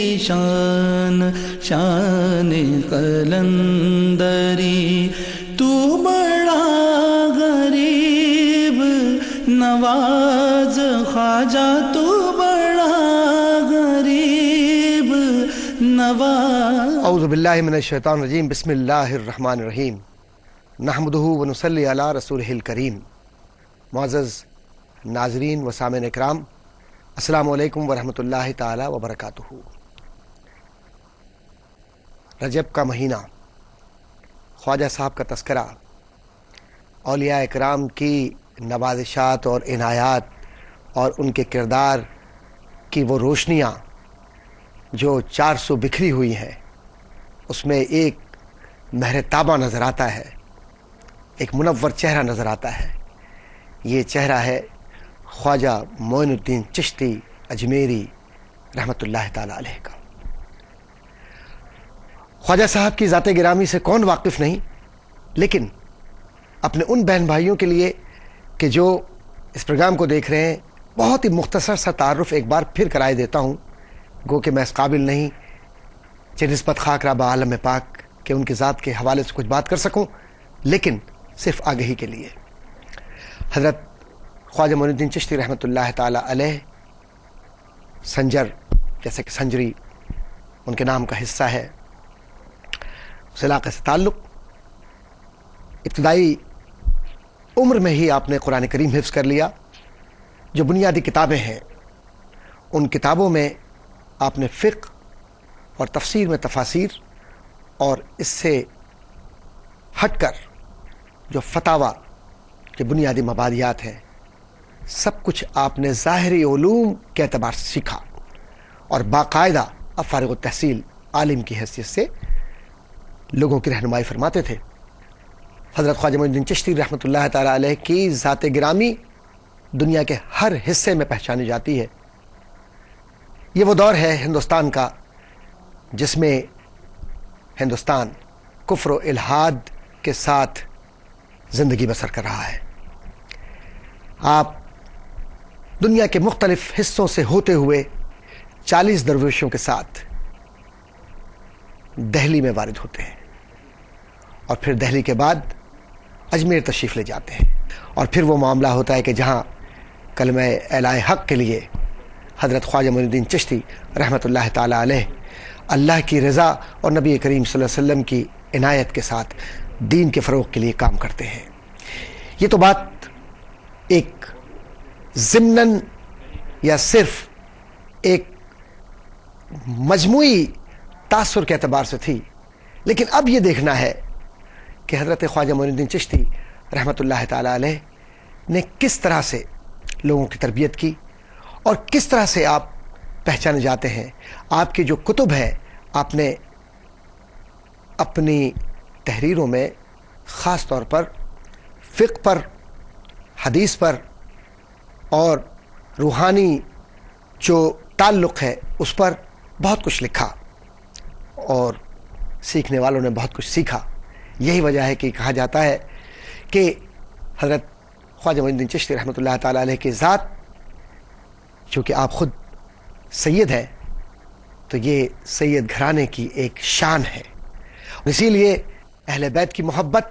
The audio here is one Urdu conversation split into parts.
شان شان قلندری تو بڑا غریب نواز خواجہ تو بڑا غریب نواز. اعوذ باللہ من الشیطان الرجیم. بسم اللہ الرحمن الرحیم. نحمدہ ونصلی علی رسولہ الکریم. معزز ناظرین و سامعین اکرام، السلام علیکم ورحمۃ اللہ تعالی وبرکاتہ. رجب کا مہینہ، خواجہ صاحب کا تذکرہ، اولیاء اکرام کی نوازشات اور عنایات اور ان کے کردار کی وہ روشنیاں جو 400 بکھری ہوئی ہیں، اس میں ایک مہرتابہ نظر آتا ہے، ایک منور چہرہ نظر آتا ہے. یہ چہرہ ہے خواجہ معین الدین چشتی اجمیری رحمۃ اللہ تعالی علیہ کا. خواجہ صاحب کی ذات گرامی سے کون واقف نہیں، لیکن اپنے ان بہن بھائیوں کے لیے کہ جو اس پروگرام کو دیکھ رہے ہیں، بہت ہی مختصر سا تعارف ایک بار پھر کرائے دیتا ہوں، گو کہ میں اس قابل نہیں کہ نسبت خاک را با عالم پاک کہ ان کی ذات کے حوالے سے کچھ بات کر سکوں، لیکن صرف آگہی کے لیے. حضرت خواجہ معین الدین چشتی رحمۃ اللہ تعالی علیہ سنجر، جیسے کہ سنجری ان کے نام کا حصہ ہے، اس علاقے سے تعلق. ابتدائی عمر میں ہی آپ نے قرآن کریم حفظ کر لیا. جو بنیادی کتابیں ہیں، ان کتابوں میں آپ نے فقہ اور تفسیر میں تفاسیر، اور اس سے ہٹ کر جو فتاوی کے بنیادی مبادیات ہیں، سب کچھ آپ نے ظاہری علوم کے اعتبار سے سیکھا، اور باقاعدہ اب فارغ التحصیل عالم کی حیثیت سے لوگوں کی رہنمائی فرماتے تھے. حضرت خواجہ معین الدین چشتی رحمۃ اللہ تعالی علیہ کی ذات گرامی دنیا کے ہر حصے میں پہچانی جاتی ہے. یہ وہ دور ہے ہندوستان کا جس میں ہندوستان کفر و الحاد کے ساتھ زندگی بسر کر رہا ہے. آپ دنیا کے مختلف حصوں سے ہوتے ہوئے 40 درویشوں کے ساتھ دہلی میں وارد ہوتے ہیں، اور پھر دہلی کے بعد اجمیر تشریف لے جاتے ہیں. اور پھر وہ معاملہ ہوتا ہے کہ جہاں کلمہ اعلاء حق کے لیے حضرت خواجہ معین الدین چشتی رحمۃ اللہ تعالی علیہ اللہ کی رضا اور نبی کریم صلی اللہ علیہ وسلم کی عنایت کے ساتھ دین کے فروغ کے لیے کام کرتے ہیں. یہ تو بات ایک ضمناً یا صرف ایک مجموعی تاثر کے اعتبار سے تھی، لیکن اب یہ دیکھنا ہے کہ حضرت خواجہ معین الدین چشتی رحمۃ اللہ تعالی علیہ نے کس طرح سے لوگوں کی تربیت کی، اور کس طرح سے آپ پہچانے جاتے ہیں. آپ کی جو کتب ہیں، آپ نے اپنی تحریروں میں خاص طور پر فقہ پر، حدیث پر اور روحانی جو تعلق ہے اس پر بہت کچھ لکھا، اور سیکھنے والوں نے بہت کچھ سیکھا. یہی وجہ ہے کہ کہا جاتا ہے کہ حضرت خواجہ معین الدین چشتی رحمۃ اللہ تعالی علیہ کی ذات، چونکہ آپ خود سید ہیں، تو یہ سید گھرانے کی ایک شان ہے. اسی لیے اہل بیت کی محبت،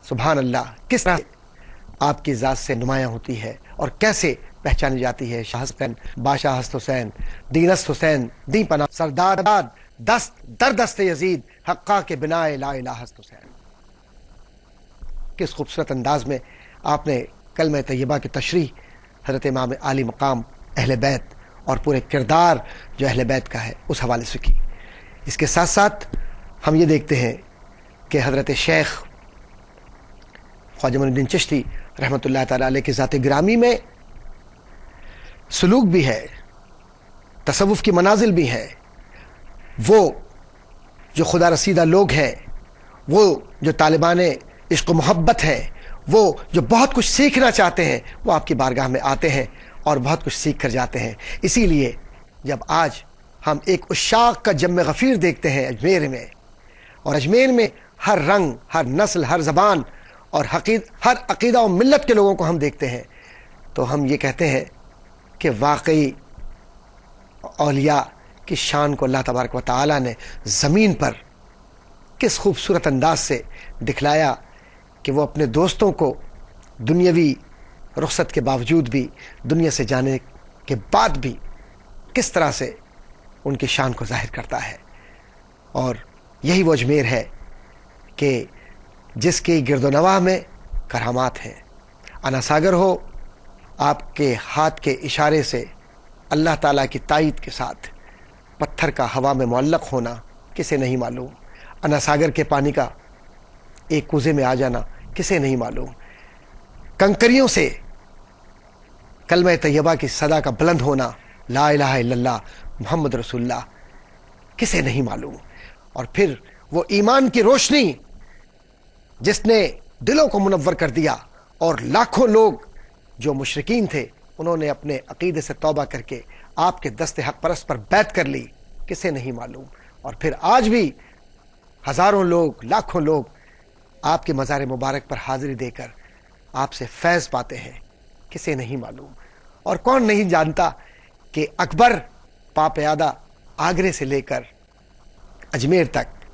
سبحان اللہ، کس طرح آپ کی ذات سے نمایاں ہوتی ہے اور کیسے پہچانی جاتی ہے. شاہ حسین، بادشاہ ہست حسین، دینست حسین، دین پناہ سردار، دست در دست یزید، حقا کے بنا لا الہ ہست حسین. کس خوبصورت انداز میں آپ نے کلمہ طیبہ کی تشریح حضرت امام عالی مقام اہل بیت اور پورے کردار جو اہل بیت کا ہے اس حوالے سے کی. اس کے ساتھ ساتھ ہم یہ دیکھتے ہیں کہ حضرت شیخ خواجہ معین الدین چشتی رحمۃ اللہ تعالی علیہ کی ذات گرامی میں سلوک بھی ہے، تصوف کی منازل بھی ہیں. وہ جو خدا رسیدہ لوگ ہیں، وہ جو طالبان عشق و محبت ہیں، وہ جو بہت کچھ سیکھنا چاہتے ہیں، وہ آپ کی بارگاہ میں آتے ہیں اور بہت کچھ سیکھ کر جاتے ہیں. اسی لیے جب آج ہم ایک عشاق کا جم غفیر دیکھتے ہیں اجمیر میں، اور اجمیر میں ہر رنگ، ہر نسل، ہر زبان اور ہر عقیدہ و ملت کے لوگوں کو ہم دیکھتے ہیں، تو ہم یہ کہتے ہیں کہ واقعی اولیاء کی شان کو اللہ تبارک و تعالی نے زمین پر کس خوبصورت انداز سے دکھلایا کہ وہ اپنے دوستوں کو دنیاوی رخصت کے باوجود بھی، دنیا سے جانے کے بعد بھی کس طرح سے ان کی شان کو ظاہر کرتا ہے۔ اور یہی وہ اجمیر ہے کہ جس کی گرد و نواح میں کرامات ہیں۔ انا ساگر ہو، آپ کے ہاتھ کے اشارے سے اللہ تعالیٰ کی تائید کے ساتھ پتھر کا ہوا میں معلق ہونا کسے نہیں معلوم، انا ساگر کے پانی کا ایک کوزے میں آ جانا کسے نہیں معلوم، کنکریوں سے کلمہ طیبہ کی صدا کا بلند ہونا، لا الہ الا اللہ محمد رسول اللہ، کسے نہیں معلوم۔ اور پھر وہ ایمان کی روشنی جس نے دلوں کو منور کر دیا، اور لاکھوں لوگ جو مشرکین تھے انہوں نے اپنے عقیدے سے توبہ کر کے آپ کے دست حق پرست پر بیعت کر لی، کسے نہیں معلوم۔ اور پھر آج بھی ہزاروں لوگ، لاکھوں لوگ آپ کے مزار مبارک پر حاضری دے کر آپ سے فیض پاتے ہیں، کسے نہیں معلوم۔ اور کون نہیں جانتا کہ اکبر پا پیادہ آگرے سے لے کر اجمیر تک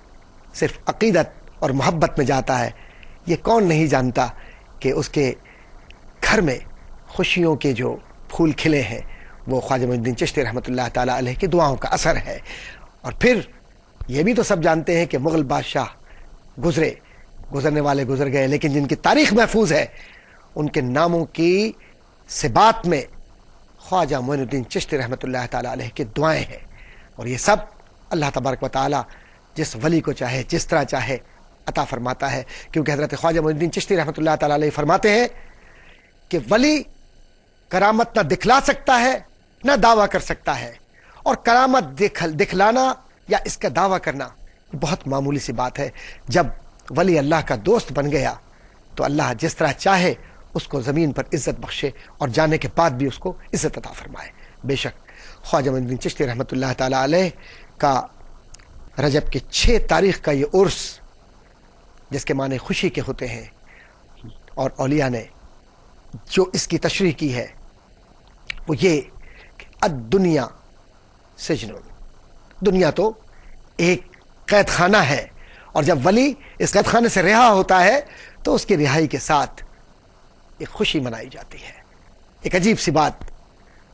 صرف عقیدت اور محبت میں جاتا ہے، یہ کون نہیں جانتا کہ اس کے گھر میں خوشیوں کے جو پھول کھلے ہیں وہ خواجہ معین الدین چشتی رحمۃ اللہ تعالی علیہ کی دعاؤں کا اثر ہے۔ اور پھر یہ بھی تو سب جانتے ہیں کہ مغل بادشاہ گزرنے والے گزر گئے، لیکن جن کی تاریخ محفوظ ہے ان کے ناموں کی سبات میں خواجہ معین الدین چشتی رحمۃ اللہ تعالی علیہ کی دعائیں ہیں۔ اور یہ سب اللہ تبارک و تعالی جس ولی کو چاہے جس طرح چاہے عطا فرماتا ہے، کیونکہ حضرت خواجہ معین الدین چشتی رحمۃ اللہ تعالی علیہ فرماتے ہیں کہ ولی کرامت نہ دکھلا سکتا ہے نہ دعویٰ کر سکتا ہے، اور کرامت دکھلانا یا اس کا دعویٰ کرنا بہت معمولی سی بات ہے۔ جب ولی اللہ کا دوست بن گیا تو اللہ جس طرح چاہے اس کو زمین پر عزت بخشے اور جانے کے بعد بھی اس کو عزت عطا فرمائے۔ بے شک خواجہ معین الدین چشتی رحمۃ اللہ تعالی علیہ کا رجب کی 6 تاریخ کا یہ عرس، جس کے معنی خوشی کے ہوتے ہیں، اور اولیاء نے جو اس کی تشریح کی ہے وہ یہ کہ الدنیا سجن، دنیا تو ایک قید خانہ ہے، اور جب ولی اس قید خانے سے رہا ہوتا ہے تو اس کی رہائی کے ساتھ ایک خوشی منائی جاتی ہے، ایک عجیب سی بات۔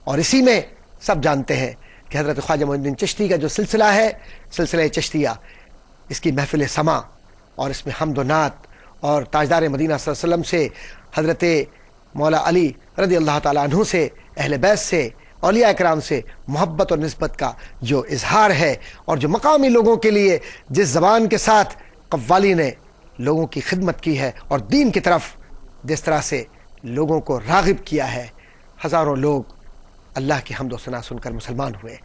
اور اسی میں سب جانتے ہیں کہ حضرت خواجہ معین الدین چشتی کا جو سلسلہ ہے، سلسلہ چشتیہ، اس کی محفل سما اور اس میں حمد و نعت اور تاجدار مدینہ صلی اللہ علیہ وسلم سے، حضرت مولا علی رضی اللہ تعالیٰ عنہ سے، اہل بیت سے، اولیاء اکرام سے محبت اور نسبت کا جو اظہار ہے، اور جو مقامی لوگوں کے لیے جس زبان کے ساتھ قوالی نے لوگوں کی خدمت کی ہے اور دین کی طرف جس طرح سے لوگوں کو راغب کیا ہے، ہزاروں لوگ اللہ کی حمد و ثنا سن کر مسلمان ہوئے۔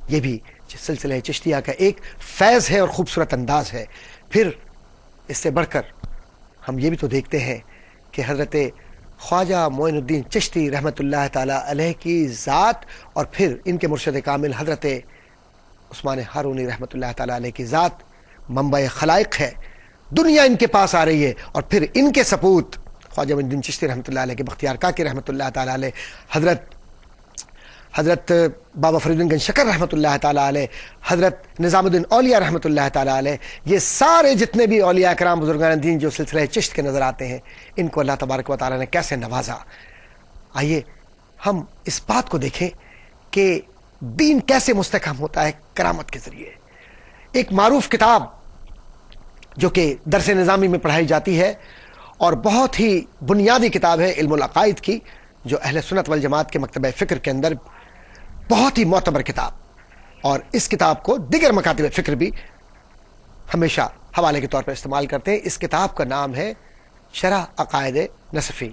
یہ بھی سلسلہ چشتیہ کا ایک فیض ہے اور خوبصورت انداز ہے۔ پھر اس سے بڑھ کر ہم یہ بھی تو دیکھتے ہیں کہ حضرت خواجہ معین الدین چشتی رحمۃ اللہ تعالی علیہ کی ذات، اور پھر ان کے مرشد کامل حضرت عثمان ہارونی رحمۃ اللہ تعالی علیہ کی ذات منبع خلائق ہے، دنیا ان کے پاس آ رہی ہے۔ اور پھر ان کے سپوت خواجہ معین الدین چشتی رحمۃ اللہ علیہ کے بختیار کاکی رحمۃ اللہ تعالی علیہ، حضرت بابا فرید الدین گنج شکر رحمۃ اللہ تعالی علیہ، حضرت نظام الدین اولیاء رحمۃ اللہ تعالی علیہ، یہ سارے جتنے بھی اولیاء کرام بزرگان دین جو سلسلہ چشت کے نظر آتے ہیں، ان کو اللہ تبارک و تعالی نے کیسے نوازا۔ آئیے ہم اس بات کو دیکھیں کہ دین کیسے مستحکم ہوتا ہے کرامت کے ذریعے۔ ایک معروف کتاب جو کہ درس نظامی میں پڑھائی جاتی ہے اور بہت ہی بنیادی کتاب ہے علم العقائد کی، جو اہل سنت والجماعت کے مکتبہ فکر کے اندر بہت ہی معتبر کتاب، اور اس کتاب کو دیگر مکاتب فکر بھی ہمیشہ حوالے کے طور پر استعمال کرتے ہیں۔ اس کتاب کا نام ہے شرح عقائد نصفی،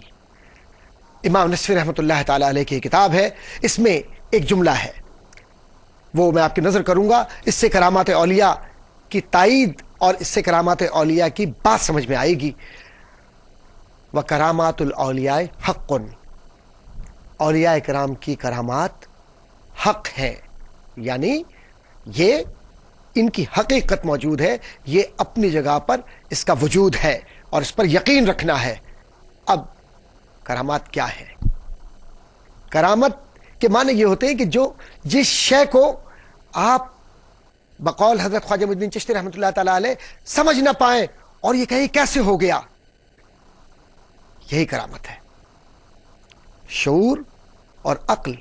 امام نصفی رحمۃ اللہ تعالی علیہ کی کتاب ہے۔ اس میں ایک جملہ ہے، وہ میں آپ کی نظر کروں گا، اس سے کرامات اولیاء کی تائید اور اس سے کرامات اولیاء کی بات سمجھ میں آئے گی۔ وَكَرَامَاتُ الْأَوْلِيَاءِ حَقٌّ، اولیاء کرام کی کرامات حق ہے، یعنی یہ ان کی حقیقت موجود ہے، یہ اپنی جگہ پر اس کا وجود ہے اور اس پر یقین رکھنا ہے۔ اب کرامات کیا ہے؟ کرامت کے معنی یہ ہوتے ہیں کہ جو جس شے کو آپ بقول حضرت خواجہ معین الدین چشتی رحمۃ اللہ تعالی علیہ سمجھ نہ پائیں اور یہ کہیں کیسے ہو گیا. یہی کرامت ہے. شعور اور عقل،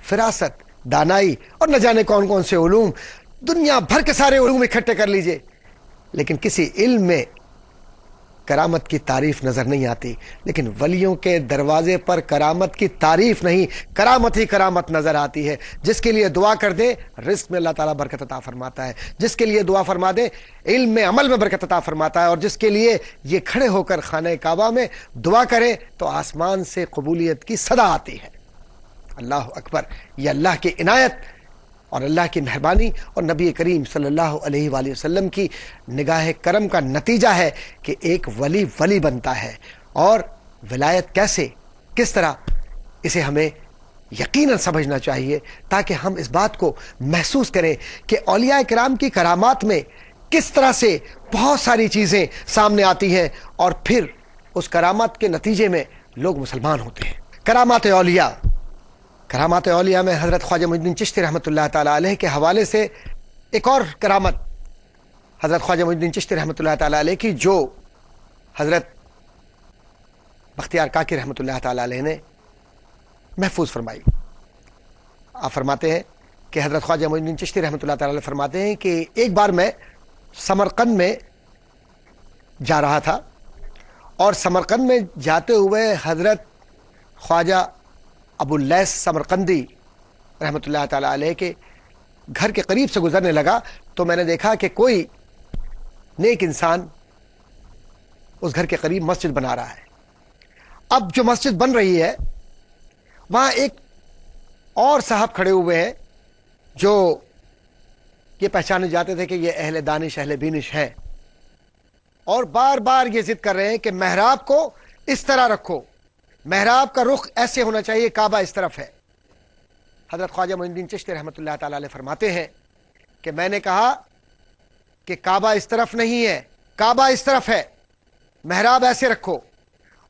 فراست، دانائی اور نہ جانے کون کون سے علوم، دنیا بھر کے سارے علوم اکٹھے کر لیجئے، لیکن کسی علم میں کرامت کی تعریف نظر نہیں آتی. لیکن ولیوں کے دروازے پر کرامت کی تعریف نہیں، کرامت ہی کرامت نظر آتی ہے. جس کے لیے دعا کر دے رزق میں اللہ تعالیٰ برکت عطا فرماتا ہے، جس کے لیے دعا فرما دے علم میں عمل میں برکت عطا فرماتا ہے، اور جس کے لیے یہ کھڑے ہو کر خانہ کعبہ میں دعا کرے تو آسمان سے قبولیت کی صدا آتی ہے. اللہ اکبر. یہ اللہ کی عنایت اور اللہ کی مہربانی اور نبی کریم صلی اللہ علیہ وآلہ وسلم کی نگاہ کرم کا نتیجہ ہے کہ ایک ولی ولی بنتا ہے. اور ولایت کیسے، کس طرح، اسے ہمیں یقیناً سمجھنا چاہیے تاکہ ہم اس بات کو محسوس کریں کہ اولیاء کرام کی کرامات میں کس طرح سے بہت ساری چیزیں سامنے آتی ہیں اور پھر اس کرامات کے نتیجے میں لوگ مسلمان ہوتے ہیں. کرامات اولیاء میں حضرت خواجہ معین الدین چشتی رحمۃ اللہ تعالی علیہ کے حوالے سے ایک اور کرامت حضرت خواجہ معین الدین چشتی رحمۃ اللہ تعالی علیہ کی جو حضرت بختیار کاکی رحمۃ اللہ تعالی علیہ نے محفوظ فرمائی. آپ فرماتے ہیں کہ حضرت خواجہ معین الدین چشتی رحمۃ اللہ تعالی علیہ فرماتے ہیں کہ ایک بار میں سمرقند میں جا رہا تھا اور سمرقند میں جاتے ہوئے حضرت خواجہ ابو اللیث سمرقندی رحمۃ اللہ تعالی علیہ کے گھر کے قریب سے گزرنے لگا تو میں نے دیکھا کہ کوئی نیک انسان اس گھر کے قریب مسجد بنا رہا ہے. اب جو مسجد بن رہی ہے وہاں ایک اور صاحب کھڑے ہوئے ہیں جو یہ پہچانے جاتے تھے کہ یہ اہل دانش اہل بینش ہے، اور بار بار یہ ضد کر رہے ہیں کہ محراب کو اس طرح رکھو، محراب کا رخ ایسے ہونا چاہیے، کعبہ اس طرف ہے. حضرت خواجہ معین الدین چشتی رحمۃ اللہ تعالی علیہ فرماتے ہیں کہ میں نے کہا کہ کعبہ اس طرف نہیں ہے، کعبہ اس طرف ہے، محراب ایسے رکھو.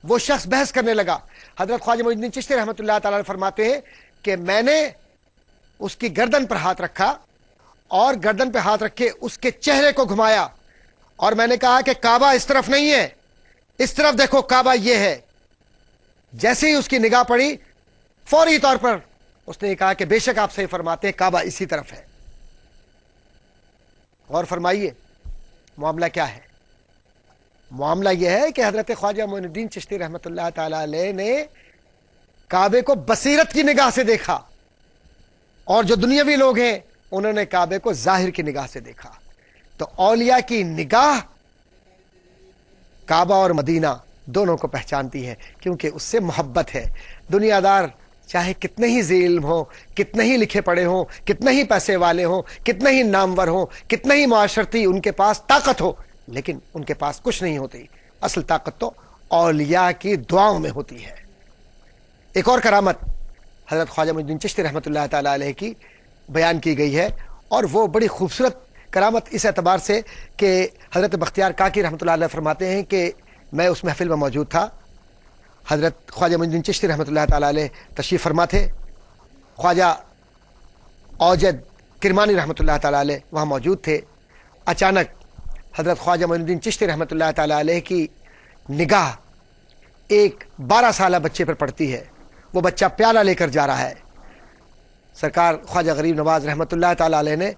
وہ شخص بحث کرنے لگا. حضرت خواجہ معین الدین چشتی رحمۃ اللہ تعالی علیہ فرماتے ہیں کہ میں نے اس کی گردن پر ہاتھ رکھا اور گردن پہ ہاتھ رکھ کے اس کے چہرے کو گھمایا اور میں نے کہا کہ کعبہ اس طرف نہیں ہے، اس طرف دیکھو، کعبہ یہ ہے. جیسے ہی اس کی نگاہ پڑی فوری طور پر اس نے کہا کہ بے شک آپ صحیح فرماتے ہیں، کعبہ اسی طرف ہے. غور فرمائیے معاملہ کیا ہے. معاملہ یہ ہے کہ حضرت خواجہ معین الدین چشتی رحمۃ اللہ تعالی علیہ نے کعبے کو بصیرت کی نگاہ سے دیکھا، اور جو دنیاوی لوگ ہیں انہوں نے کعبے کو ظاہر کی نگاہ سے دیکھا. تو اولیاء کی نگاہ کعبہ اور مدینہ دونوں کو پہچانتی ہے کیونکہ اس سے محبت ہے. دنیا دار چاہے کتنے ہی ذی علم ہوں، کتنے ہی لکھے پڑھے ہوں، کتنے ہی پیسے والے ہوں، کتنے ہی نامور ہوں، کتنے ہی معاشرتی ان کے پاس طاقت ہو، لیکن ان کے پاس کچھ نہیں ہوتی. اصل طاقت تو اولیاء کی دعاؤں میں ہوتی ہے. ایک اور کرامت حضرت خواجہ معین الدین چشتی رحمۃ اللہ تعالی علیہ کی بیان کی گئی ہے، اور وہ بڑی خوبصورت کرامت اس اعتبار سے کہ حضرت بختیار کاکی رحمۃ اللہ علیہ فرماتے ہیں کہ میں اس محفل میں موجود تھا. حضرت خواجہ معین الدین چشتی رحمۃ اللہ تعالی علیہ تشریف فرما تھے، خواجہ اوجد کرمانی رحمۃ اللہ تعالی علیہ وہاں موجود تھے. اچانک حضرت خواجہ معین الدین چشتی رحمۃ اللہ تعالی علیہ کی نگاہ ایک 12 سالہ بچے پر پڑتی ہے. وہ بچہ پیالہ لے کر جا رہا ہے. سرکار خواجہ غریب نواز رحمۃ اللہ تعالی علیہ نے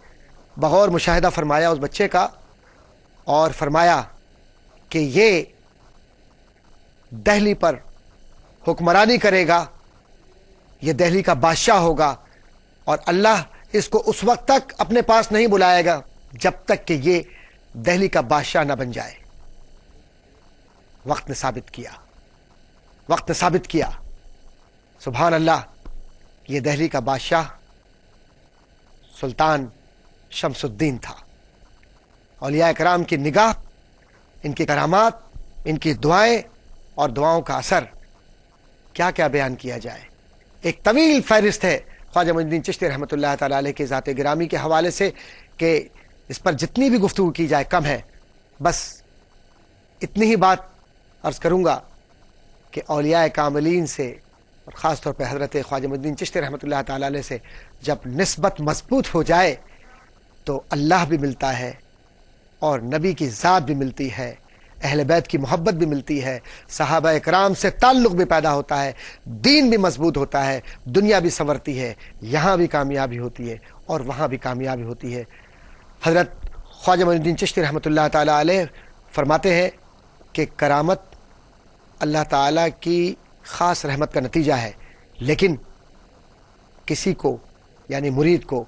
بغور مشاہدہ فرمایا اس بچے کا اور فرمایا کہ یہ دہلی پر حکمرانی کرے گا، یہ دہلی کا بادشاہ ہوگا، اور اللہ اس کو اس وقت تک اپنے پاس نہیں بلائے گا جب تک کہ یہ دہلی کا بادشاہ نہ بن جائے. وقت نے ثابت کیا سبحان اللہ، یہ دہلی کا بادشاہ سلطان شمس الدین تھا. اولیاء کرام کی نگاہ، ان کی کرامات، ان کی دعائیں اور دعاؤں کا اثر کیا کیا بیان کیا جائے. ایک طویل فہرست ہے خواجہ معین الدین چشتی رحمۃ اللہ تعالی علیہ کے ذات گرامی کے حوالے سے کہ اس پر جتنی بھی گفتگو کی جائے کم ہے. بس اتنی ہی بات عرض کروں گا کہ اولیاء کاملین سے اور خاص طور پہ حضرت خواجہ معین الدین چشتی رحمۃ اللہ تعالی علیہ سے جب نسبت مضبوط ہو جائے تو اللہ بھی ملتا ہے اور نبی کی ذات بھی ملتی ہے، اہل بیت کی محبت بھی ملتی ہے، صحابہ اکرام سے تعلق بھی پیدا ہوتا ہے، دین بھی مضبوط ہوتا ہے، دنیا بھی سنورتی ہے، یہاں بھی کامیابی ہوتی ہے اور وہاں بھی کامیابی ہوتی ہے۔ حضرت خواجہ معین الدین چشتی رحمۃ اللہ تعالی علیہ فرماتے ہیں کہ کرامت اللہ تعالیٰ کی خاص رحمت کا نتیجہ ہے، لیکن کسی کو یعنی مرید کو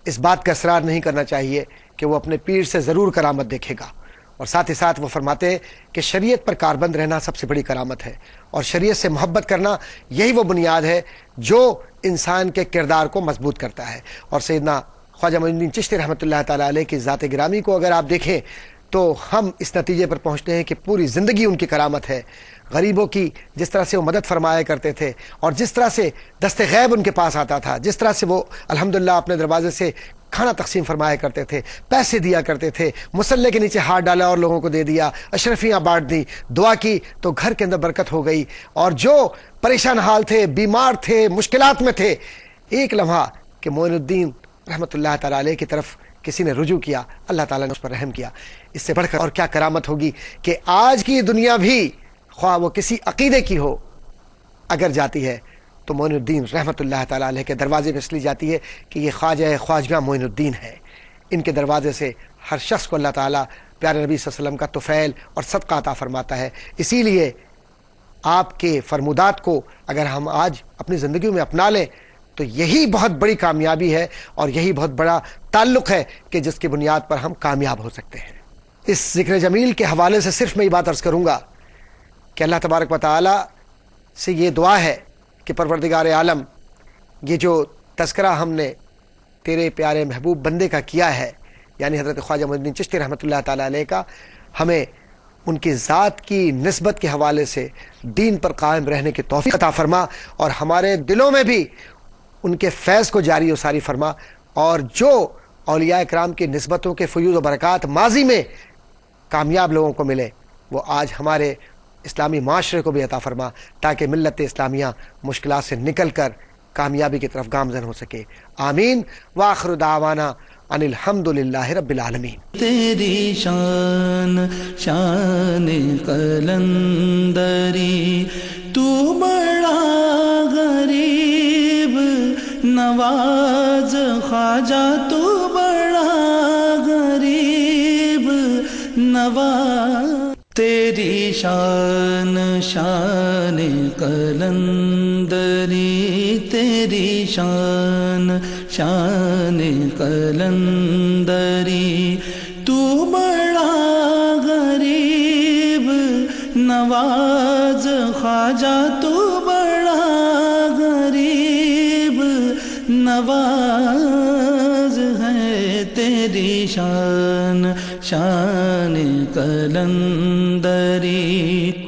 اس بات کا اصرار نہیں کرنا چاہیے کہ وہ اپنے پیر سے ضرور کرامت دیکھے گا۔ اور ساتھ ہی ساتھ وہ فرماتے ہیں کہ شریعت پر کاربند رہنا سب سے بڑی کرامت ہے، اور شریعت سے محبت کرنا یہی وہ بنیاد ہے جو انسان کے کردار کو مضبوط کرتا ہے۔ اور سیدنا خواجہ معین الدین چشتی رحمۃ اللہ تعالیٰ علیہ کی ذات گرامی کو اگر آپ دیکھیں تو ہم اس نتیجے پر پہنچتے ہیں کہ پوری زندگی ان کی کرامت ہے۔ غریبوں کی جس طرح سے وہ مدد فرمایا کرتے تھے، اور جس طرح سے دست غیب ان کے پاس آتا تھا، جس طرح سے وہ الحمدللہ اپنے دروازے سے کھانا تقسیم فرمایا کرتے تھے، پیسے دیا کرتے تھے، مصلے کے نیچے ہاتھ ڈالا اور لوگوں کو دے دیا، اشرفیاں بانٹ دی، دعا کی تو گھر کے اندر برکت ہو گئی، اور جو پریشان حال تھے، بیمار تھے، مشکلات میں تھے، ایک لمحہ کہ معین الدین رحمۃ اللہ تعالی علیہ کی طرف کسی نے رجوع کیا، اللہ تعالیٰ نے اس پر رحم کیا۔ اس سے بڑھ کر اور کیا کرامت ہوگی کہ آج کی دنیا بھی خواہ وہ کسی عقیدے کی ہو اگر جاتی ہے تو معین الدین رحمۃ اللہ تعالی علیہ کے دروازے پہ اس لیے جاتی ہے کہ یہ خواجہ خواجگاں معین الدین ہے۔ ان کے دروازے سے ہر شخص کو اللہ تعالیٰ پیارے نبی صلی اللہ علیہ وسلم کا طفیل اور صدقہ عطا فرماتا ہے۔ اسی لیے آپ کے فرمودات کو اگر ہم آج اپنی زندگیوں میں اپنا لیں تو یہی بہت بڑی کامیابی ہے اور یہی بہت بڑا تعلق ہے کہ جس کی بنیاد پر ہم کامیاب ہو سکتے ہیں۔ اس ذکر جمیل کے حوالے سے صرف میں یہ بات عرض کروں گا کہ اللہ تبارک و تعالی سے یہ دعا ہے کہ پروردگار عالم، یہ جو تذکرہ ہم نے تیرے پیارے محبوب بندے کا کیا ہے، یعنی حضرت خواجہ معین الدین چشتی رحمۃ اللہ تعالی علیہ کا، ہمیں ان کی ذات کی نسبت کے حوالے سے دین پر قائم رہنے کی توفیق عطا فرما، اور ہمارے دلوں میں بھی ان کے فیض کو جاری و ساری فرما، اور جو اولیاء اکرام کی نسبتوں کے فیوض و برکات ماضی میں کامیاب لوگوں کو ملے وہ آج ہمارے اسلامی معاشرے کو بھی عطا فرما، تاکہ ملت اسلامیہ مشکلات سے نکل کر کامیابی کی طرف گامزن ہو سکے۔ آمین۔ وآخر دعوانا ان الحمدللہ رب العالمین۔ تیری شان شان قلندری، تو بڑا غریب نواز خواجہ، تو بڑا غریب نواز۔ تیری شان شان قلندری، تیری شان شان قلندری، تو بڑا غریب نواز خواجہ، تو بڑا غریب نواز ہے۔ تیری شان شان قلندری،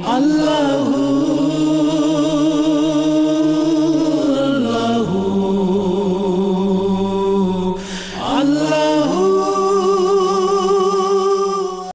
اللہ